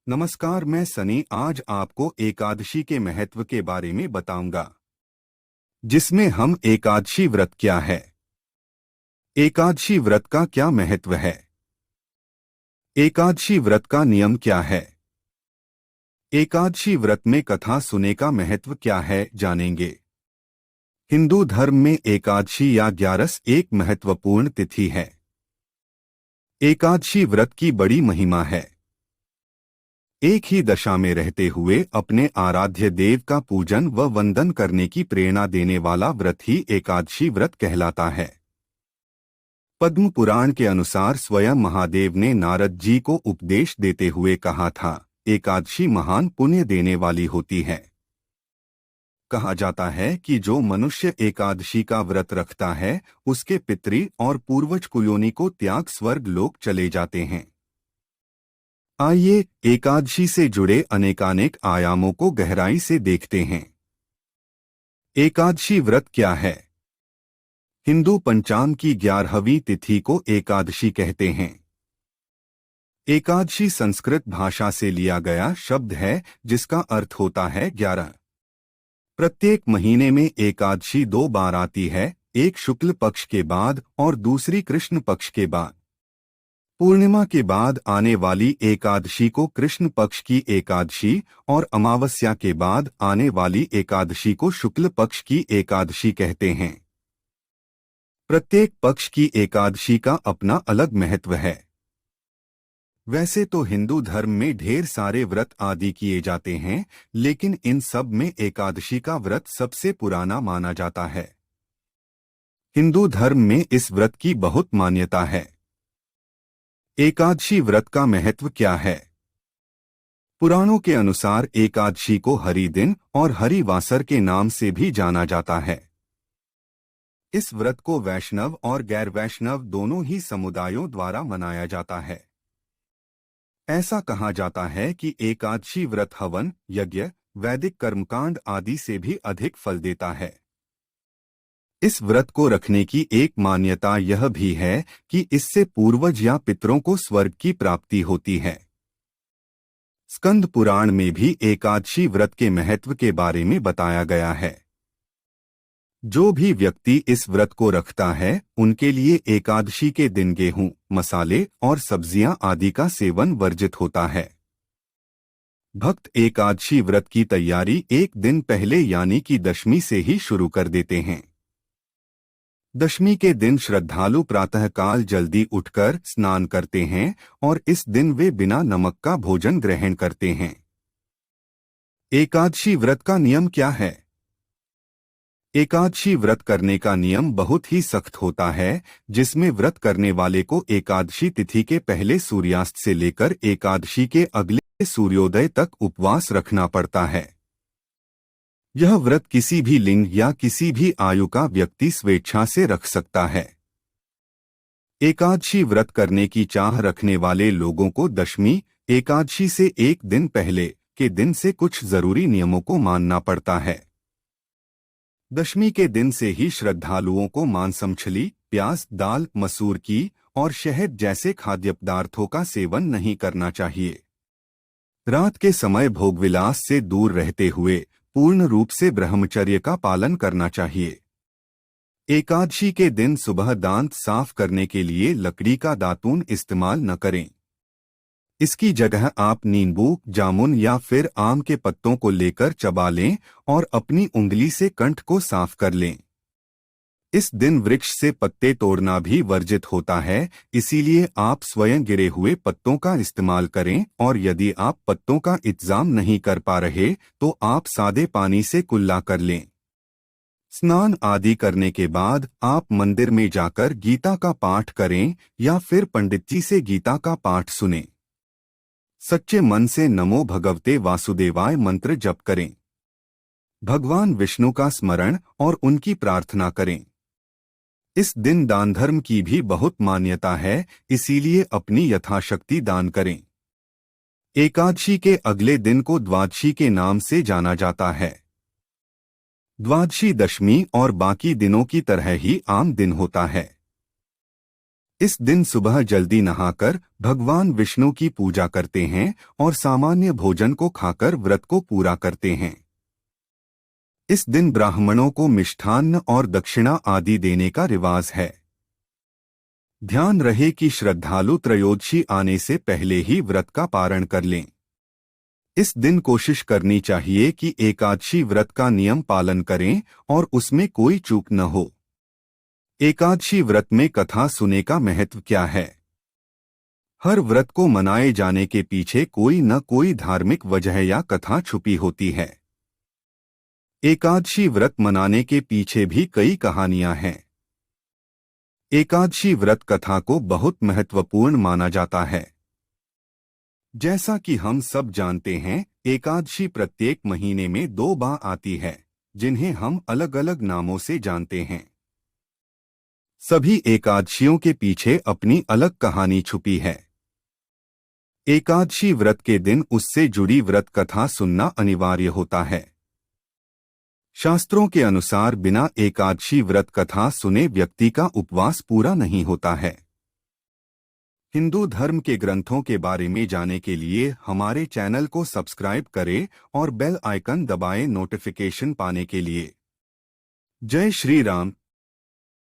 नमस्कार, मैं सनी आज आपको एकादशी के महत्व के बारे में बताऊंगा, जिसमें हम एकादशी व्रत क्या है, एकादशी व्रत का क्या महत्व है, एकादशी व्रत का नियम क्या है, एकादशी व्रत में कथा सुने का महत्व क्या है जानेंगे। हिंदू धर्म में एकादशी या ग्यारस एक महत्वपूर्ण तिथि है। एकादशी व्रत की बड़ी महिमा है। एक ही दशा में रहते हुए अपने आराध्य देव का पूजन व वंदन करने की प्रेरणा देने वाला व्रत ही एकादशी व्रत कहलाता है। पद्म पुराण के अनुसार स्वयं महादेव ने नारद जी को उपदेश देते हुए कहा था, एकादशी महान पुण्य देने वाली होती है। कहा जाता है कि जो मनुष्य एकादशी का व्रत रखता है, उसके पितृ और पूर्वज कुयोनि को त्याग स्वर्ग लोक चले जाते हैं। आइए एकादशी से जुड़े अनेकानेक आयामों को गहराई से देखते हैं। एकादशी व्रत क्या है? हिंदू पंचांग की 11वीं तिथि को एकादशी कहते हैं। एकादशी संस्कृत भाषा से लिया गया शब्द है, जिसका अर्थ होता है 11। प्रत्येक महीने में एकादशी 2 बार आती है, एक शुक्ल पक्ष के बाद और दूसरी कृष्ण पक्ष के बाद। पूर्णिमा के बाद आने वाली एकादशी को कृष्ण पक्ष की एकादशी और अमावस्या के बाद आने वाली एकादशी को शुक्ल पक्ष की एकादशी कहते हैं। प्रत्येक पक्ष की एकादशी का अपना अलग महत्व है। वैसे तो हिंदू धर्म में ढेर सारे व्रत आदि किए जाते हैं, लेकिन इन सब में एकादशी का व्रत सबसे पुराना माना जाता है। हिंदू धर्म में इस व्रत की बहुत मान्यता है। एकादशी व्रत का महत्व क्या है? पुराणों के अनुसार एकादशी को हरि दिन और हरिवासर के नाम से भी जाना जाता है। इस व्रत को वैष्णव और गैर वैष्णव दोनों ही समुदायों द्वारा मनाया जाता है। ऐसा कहा जाता है कि एकादशी व्रत हवन, यज्ञ, वैदिक कर्मकांड आदि से भी अधिक फल देता है। इस व्रत को रखने की एक मान्यता यह भी है कि इससे पूर्वज या पितरों को स्वर्ग की प्राप्ति होती है। स्कंद पुराण में भी एकादशी व्रत के महत्व के बारे में बताया गया है। जो भी व्यक्ति इस व्रत को रखता है, उनके लिए एकादशी के दिन गेहूं, मसाले और सब्जियां आदि का सेवन वर्जित होता है। भक्त एकादशी व्रत की तैयारी एक दिन पहले यानी कि दशमी से ही शुरू कर देते हैं। दशमी के दिन श्रद्धालु प्रातःकाल जल्दी उठकर स्नान करते हैं और इस दिन वे बिना नमक का भोजन ग्रहण करते हैं। एकादशी व्रत का नियम क्या है? एकादशी व्रत करने का नियम बहुत ही सख्त होता है, जिसमें व्रत करने वाले को एकादशी तिथि के पहले सूर्यास्त से लेकर एकादशी के अगले सूर्योदय तक उपवास रखना पड़ता है। यह व्रत किसी भी लिंग या किसी भी आयु का व्यक्ति स्वेच्छा से रख सकता है। एकादशी व्रत करने की चाह रखने वाले लोगों को दशमी एकादशी से एक दिन पहले के दिन से कुछ जरूरी नियमों को मानना पड़ता है। दशमी के दिन से ही श्रद्धालुओं को मांस, मछली, प्याज, दाल, मसूर की और शहद जैसे खाद्य पदार्थों का सेवन नहीं करना चाहिए। रात के समय भोगविलास से दूर रहते हुए पूर्ण रूप से ब्रह्मचर्य का पालन करना चाहिए। एकादशी के दिन सुबह दांत साफ करने के लिए लकड़ी का दातून इस्तेमाल न करें। इसकी जगह आप नींबू, जामुन या फिर आम के पत्तों को लेकर चबा लें और अपनी उंगली से कंठ को साफ कर लें। इस दिन वृक्ष से पत्ते तोड़ना भी वर्जित होता है, इसीलिए आप स्वयं गिरे हुए पत्तों का इस्तेमाल करें और यदि आप पत्तों का इंतजाम नहीं कर पा रहे तो आप सादे पानी से कुल्ला कर लें। स्नान आदि करने के बाद आप मंदिर में जाकर गीता का पाठ करें या फिर पंडित जी से गीता का पाठ सुनें। सच्चे मन से नमो भगवते वासुदेवाय मंत्र जप करें। भगवान विष्णु का स्मरण और उनकी प्रार्थना करें। इस दिन दान धर्म की भी बहुत मान्यता है, इसीलिए अपनी यथाशक्ति दान करें। एकादशी के अगले दिन को द्वादशी के नाम से जाना जाता है। द्वादशी दशमी और बाकी दिनों की तरह ही आम दिन होता है। इस दिन सुबह जल्दी नहाकर भगवान विष्णु की पूजा करते हैं और सामान्य भोजन को खाकर व्रत को पूरा करते हैं। इस दिन ब्राह्मणों को मिष्ठान्न और दक्षिणा आदि देने का रिवाज है। ध्यान रहे कि श्रद्धालु त्रयोदशी आने से पहले ही व्रत का पारण कर लें। इस दिन कोशिश करनी चाहिए कि एकादशी व्रत का नियम पालन करें और उसमें कोई चूक न हो। एकादशी व्रत में कथा सुनने का महत्व क्या है? हर व्रत को मनाए जाने के पीछे कोई न कोई धार्मिक वजह या कथा छुपी होती है। एकादशी व्रत मनाने के पीछे भी कई कहानियां हैं। एकादशी व्रत कथा को बहुत महत्वपूर्ण माना जाता है। जैसा कि हम सब जानते हैं, एकादशी प्रत्येक महीने में 2 बार आती है, जिन्हें हम अलग अलग नामों से जानते हैं। सभी एकादशियों के पीछे अपनी अलग कहानी छुपी है। एकादशी व्रत के दिन उससे जुड़ी व्रत कथा सुनना अनिवार्य होता है। शास्त्रों के अनुसार बिना एकादशी व्रत कथा सुने व्यक्ति का उपवास पूरा नहीं होता है। हिंदू धर्म के ग्रंथों के बारे में जानने के लिए हमारे चैनल को सब्सक्राइब करें और बेल आइकन दबाएं नोटिफिकेशन पाने के लिए। जय श्री राम।